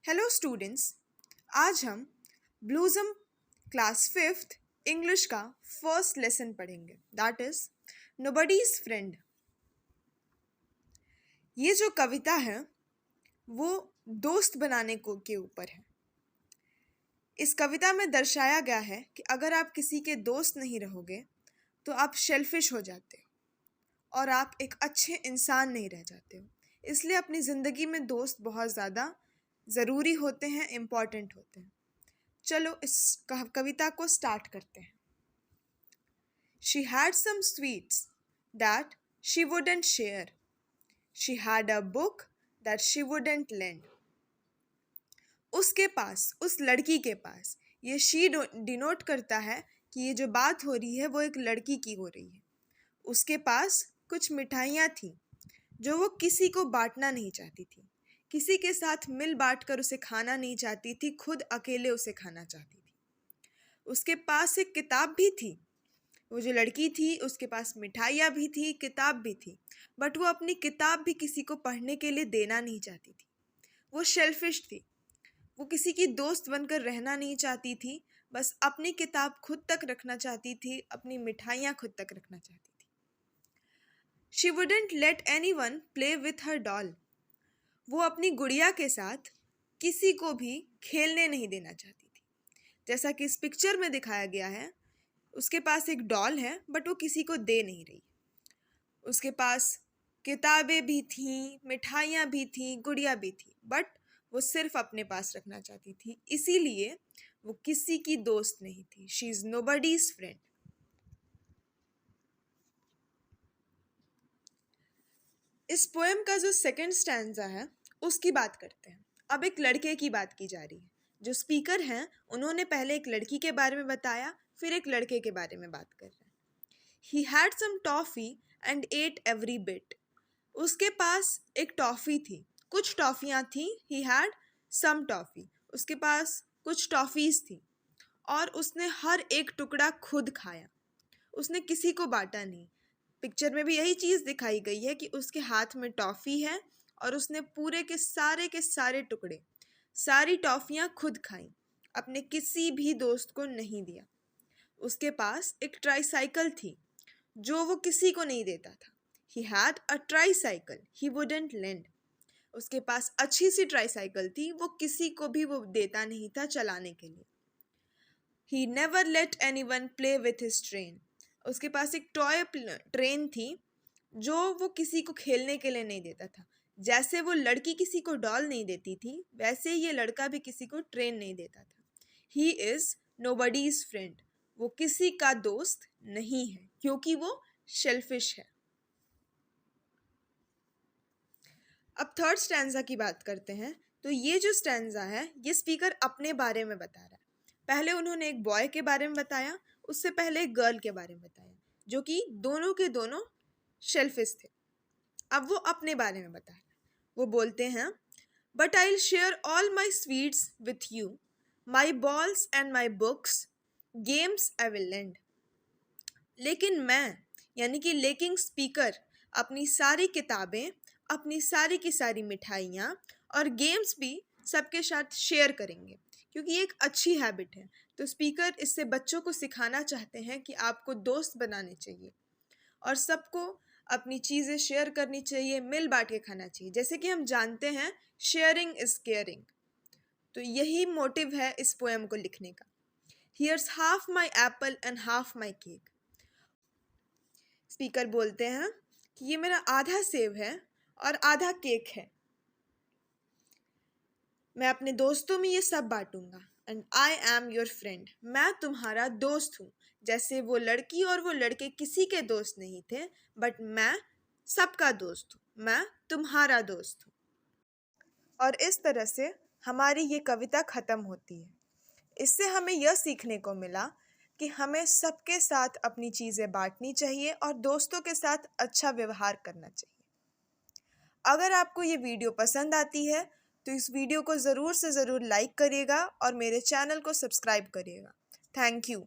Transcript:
Hello students. आज हम ब्लूज़म class fifth English का फर्स्ट लेसन पढ़ेंगे, दैट इज़ नोबडीज़ फ्रेंड। ये जो कविता है वो दोस्त बनाने को के ऊपर है। इस कविता में दर्शाया गया है कि अगर आप किसी के दोस्त नहीं रहोगे तो आप शेल्फिश हो जाते हो और आप एक अच्छे इंसान नहीं रह जाते हो। इसलिए अपनी ज़िंदगी में दोस्त बहुत ज़्यादा ज़रूरी होते हैं, इम्पॉर्टेंट होते हैं। चलो इस कविता को स्टार्ट करते हैं। She had some sweets that she wouldn't share. She had a book that she wouldn't lend. उसके पास, उस लड़की के पास, ये शी डिनोट करता है कि ये जो बात हो रही है वो एक लड़की की हो रही है। उसके पास कुछ मिठाइयाँ थीं जो वो किसी को बांटना नहीं चाहती थी, किसी के साथ मिल बांट कर उसे खाना नहीं चाहती थी, खुद अकेले उसे खाना चाहती थी। उसके पास एक किताब भी थी। वो जो लड़की थी उसके पास मिठाइयाँ भी थी, किताब भी थी, बट वो अपनी किताब भी किसी को पढ़ने के लिए देना नहीं चाहती थी। वो शेल्फिश थी। वो किसी की दोस्त बनकर रहना नहीं चाहती थी, बस अपनी किताब खुद तक रखना चाहती थी, अपनी मिठाइयाँ खुद तक रखना चाहती थी। She wouldn't let anyone play with her doll. वो अपनी गुड़िया के साथ किसी को भी खेलने नहीं देना चाहती थी। जैसा कि इस पिक्चर में दिखाया गया है, उसके पास एक डॉल है बट वो किसी को दे नहीं रही। उसके पास किताबें भी थीं, मिठाइयाँ भी थीं, गुड़िया भी थी, बट वो सिर्फ अपने पास रखना चाहती थी। इसीलिए वो किसी की दोस्त नहीं थी। She is nobody's friend. इस पोएम का जो सेकंड स्टैंजा है उसकी बात करते हैं। अब एक लड़के की बात की जा रही है। जो स्पीकर हैं उन्होंने पहले एक लड़की के बारे में बताया, फिर एक लड़के के बारे में बात कर रहे हैं। He had some toffee and ate every bit. उसके पास एक टॉफ़ी थी, कुछ टॉफ़ियाँ थी। He had some toffee. उसके पास कुछ टॉफ़ीज़ थी और उसने हर एक टुकड़ा खुद खाया। उसने किसी को बांटा नहीं। पिक्चर में भी यही चीज़ दिखाई गई है कि उसके हाथ में टॉफ़ी है और उसने पूरे के सारे टुकड़े, सारी टॉफ़ियाँ खुद खाईं, अपने किसी भी दोस्त को नहीं दिया। उसके पास एक ट्राईसाइकिल थी जो वो किसी को नहीं देता था। He had a tricycle he wouldn't lend. उसके पास अच्छी सी ट्राईसाइकिल थी, वो किसी को भी वो देता नहीं था चलाने के लिए। He never let anyone play with his train. उसके पास एक टॉय ट्रेन थी जो वो किसी को खेलने के लिए नहीं देता था। जैसे वो लड़की किसी को डॉल नहीं देती थी, वैसे ये लड़का भी किसी को ट्रेन नहीं देता था। He is nobody's friend. वो किसी का दोस्त नहीं है क्योंकि वो शेल्फिश है। अब थर्ड स्टैंजा की बात करते हैं। तो ये जो स्टैंजा है ये स्पीकर अपने बारे में बता रहा है। पहले उन्होंने एक बॉय के बारे में बताया, उससे पहले एक गर्ल के बारे में बताया, जो कि दोनों के दोनों शेल्फिश थे। अब वो अपने बारे में बता रहा है। वो बोलते हैं, but I will share all my sweets with you, my balls and my books, games I will lend. लेकिन मैं, यानी कि लेकिन स्पीकर, अपनी सारी किताबें, अपनी सारी की सारी मिठाइयाँ और गेम्स भी सबके साथ शेयर करेंगे, क्योंकि ये एक अच्छी हैबिट है। तो स्पीकर इससे बच्चों को सिखाना चाहते हैं कि आपको दोस्त बनाने चाहिए और सबको अपनी चीज़ें शेयर करनी चाहिए, मिल बांट के खाना चाहिए। जैसे कि हम जानते हैं, शेयरिंग इज़ केयरिंग। तो यही मोटिव है इस पोएम को लिखने का। Here's half my apple and half my cake. Speaker बोलते हैं कि ये मेरा आधा सेब है और आधा केक है। मैं अपने दोस्तों में ये सब बांटूंगा। And I am your friend. मैं तुम्हारा दोस्त हूँ। जैसे वो लड़की और वो लड़के किसी के दोस्त नहीं थे, बट मैं सबका दोस्त हूँ। मैं तुम्हारा दोस्त हूँ। और इस तरह से हमारी ये कविता ख़त्म होती है। इससे हमें यह सीखने को मिला कि हमें सबके साथ अपनी चीज़ें बांटनी चाहिए और दोस्तों के साथ अच्छा व्यवहार करना चाहिए। अगर आपको ये वीडियो पसंद आती है तो इस वीडियो को ज़रूर से ज़रूर लाइक करिएगा और मेरे चैनल को सब्सक्राइब करिएगा। Thank you.